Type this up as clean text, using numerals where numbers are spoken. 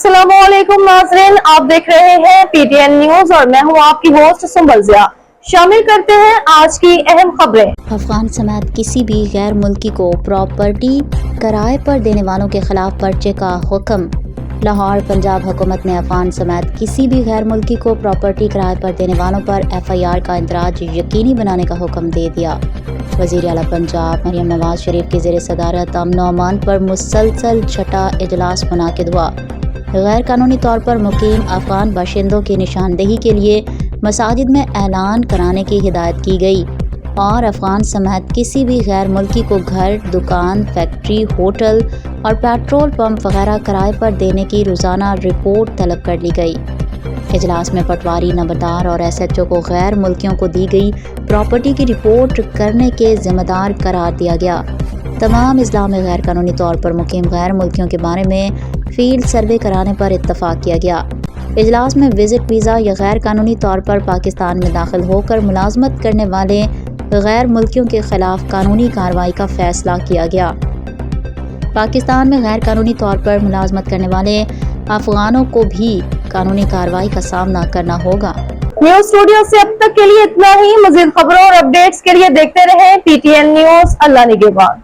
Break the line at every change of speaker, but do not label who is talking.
अस्सलाम वालेकुम नाज़रीन, आप देख रहे हैं पीटीएन न्यूज और मैं हूं आपकी होस्ट सुंबल ज़िया। शामिल करते हैं आज की अहम खबरें।
अफगान समेत किसी भी गैर मुल्की को प्रॉपर्टी किराए पर देने वालों के खिलाफ पर्चे का हुक्म। लाहौर, पंजाब हुकूमत ने अफगान समेत किसी भी गैर मुल्की को प्रॉपर्टी किराए पर देने वालों पर FIR का इंदराज यकीनी बनाने का हुक्म दे दिया। वज़ीर आला पंजाब मरियम नवाज शरीफ की ज़ेर सदारत अमन और अमान पर मुसलसल छठा इजलास मुनाकिद हुआ। गैर कानूनी तौर पर मुकीम अफगान बाशिंदों की निशानदेही के लिए मसाजिद में ऐलान कराने की हिदायत की गई और अफगान समेत किसी भी गैर मुल्की को घर, दुकान, फैक्ट्री, होटल और पेट्रोल पंप वगैरह किराए पर देने की रोज़ाना रिपोर्ट तलब कर ली गई। इजलास में पटवारी, नंबरदार और SHO को गैर मुल्कियों को दी गई प्रॉपर्टी की रिपोर्ट करने के ज़िम्मेदार करार दिया गया। तमाम अज़ला में गैर कानूनी तौर पर मुकीम गैर मुल्कियों के बारे में फील्ड सर्वे कराने पर इत्तफाक किया गया। इजलास में विजिट वीज़ा या गैर कानूनी तौर पर पाकिस्तान में दाखिल होकर मुलाजमत करने वाले गैर मुल्कियों के खिलाफ कानूनी कार्रवाई का फैसला किया गया। पाकिस्तान में गैर कानूनी तौर पर मुलाजमत करने वाले अफगानों को भी कानूनी कार्रवाई का सामना करना होगा।
न्यूज स्टूडियो से अब तक के लिए इतना ही। मज़ीद खबरों और अपडेट्स के लिए देखते रहें PTN न्यूज। अल्लाह निगहबान।